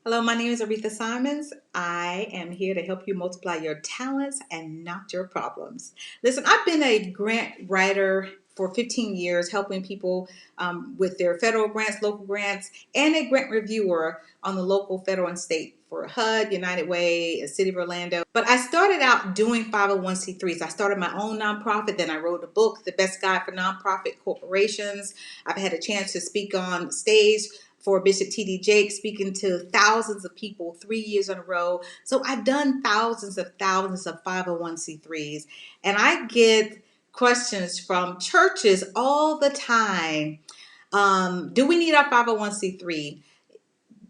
Hello, my name is Aretha Simons. I am here to help you multiply your talents and not your problems. Listen, I've been a grant writer for 15 years, helping people with their federal grants, local grants, and a grant reviewer on the local, federal, and state for HUD, United Way, the City of Orlando. But I started out doing 501c3s. I started my own nonprofit, then I wrote a book, The Best Guide for Nonprofit Corporations. I've had a chance to speak on stage for Bishop T.D. Jakes, speaking to thousands of people 3 years in a row. So I've done thousands of 501c3s, and I get questions from churches all the time. Do we need our 501c3?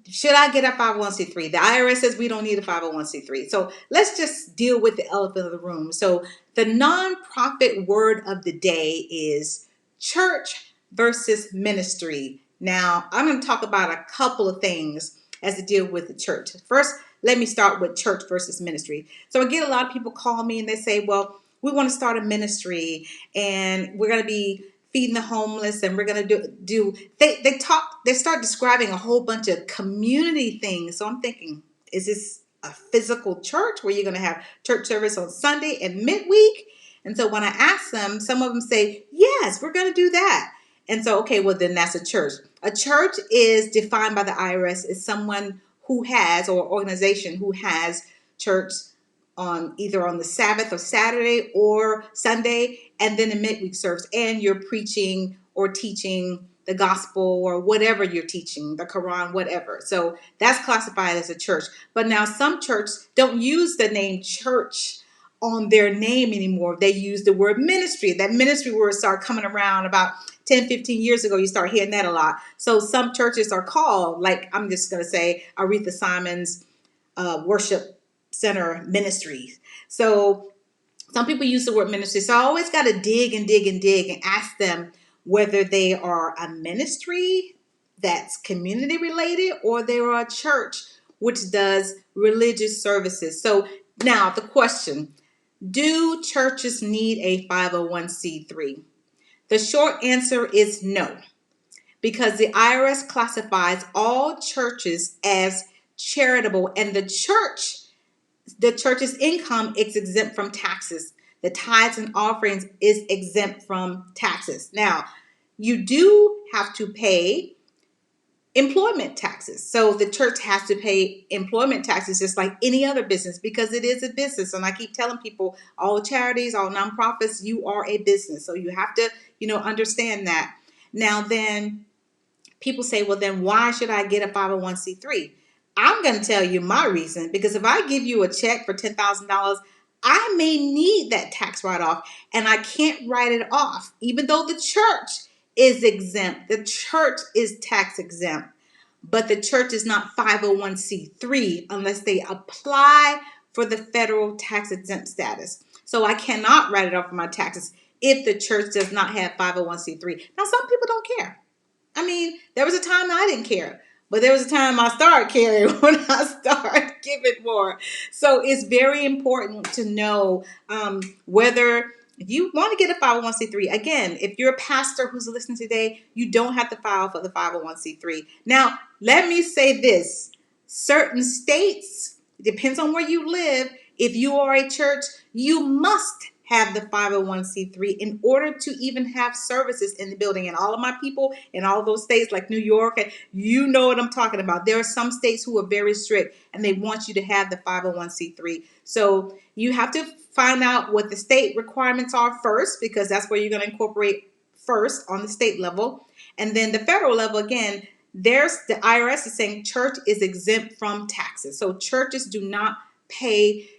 Should I get a 501c3? The IRS says we don't need a 501c3. So let's just deal with the elephant in the room. So the nonprofit word of the day is church versus ministry. Now, I'm going to talk about a couple of things as to deal with the church. First, let me start with church versus ministry. So I get a lot of people call me and they say, well, we want to start a ministry and we're going to be feeding the homeless, and we're gonna they start describing a whole bunch of community things. So I'm thinking, is this a physical church where you're gonna have church service on Sunday and midweek? And so when I ask them, some of them say, yes, we're gonna do that. And so, okay, well then that's a church. A church is defined by the IRS as someone who has, or organization who has church on either on the Sabbath or Saturday or Sunday, and then a midweek service, and you're preaching or teaching the gospel or whatever you're teaching, the Quran, whatever. So that's classified as a church. But now some churches don't use the name church on their name anymore. They use the word ministry. That ministry word started coming around about 10, 15 years ago. You start hearing that a lot. So some churches are called, like I'm just going to say, Aretha Simons Worship Center Ministries. So some people use the word ministry. So I always got to dig and dig and dig and ask them whether they are a ministry that's community related or they are a church which does religious services. So now the question, do churches need a 501c3? The short answer is no, because the IRS classifies all churches as charitable, and the church's income is exempt from taxes. The tithes and offerings is exempt from taxes. Now, you do have to pay employment taxes. So the church has to pay employment taxes just like any other business, because it is a business. And I keep telling people, all charities, all nonprofits, you are a business. So you have to, understand that. Now then, people say, well, then why should I get a 501c3? I'm going to tell you my reason, because if I give you a check for $10,000, I may need that tax write-off, and I can't write it off. Even though the church is exempt, the church is tax exempt, but the church is not 501c3 unless they apply for the federal tax exempt status. So I cannot write it off of my taxes if the church does not have 501c3. Now, some people don't care. I mean, there was a time I didn't care, but there was a time I started caring when I started giving more. So it's very important to know whether if you want to get a 501c3. Again, if you're a pastor who's listening today, you don't have to file for the 501c3. Now, let me say this. Certain states, it depends on where you live. If you are a church, you must have the 501c3 in order to even have services in the building. And all of my people in all those states like New York, you know what I'm talking about. There are some states who are very strict and they want you to have the 501c3. So you have to find out what the state requirements are first, because that's where you're going to incorporate first on the state level. And then the federal level, again, the IRS is saying church is exempt from taxes. So churches do not pay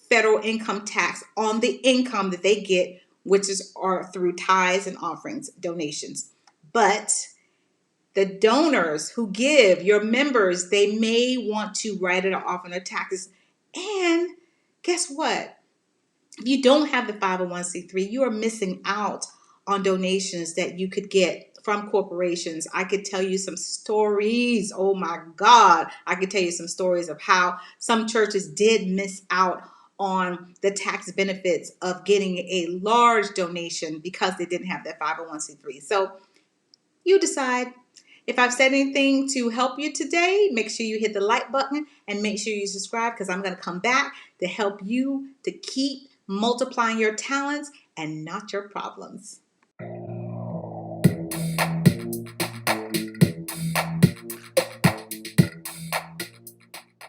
federal income tax on the income that they get, which are through tithes and offerings, donations. But the donors who give, your members, they may want to write it off on their taxes. And guess what? If you don't have the 501c3, you are missing out on donations that you could get from corporations. I could tell you some stories. Oh my God. I could tell you some stories of how some churches did miss out on the tax benefits of getting a large donation because they didn't have that 501c3. So you decide. If I've said anything to help you today, make sure you hit the like button and make sure you subscribe, because I'm going to come back to help you to keep multiplying your talents and not your problems.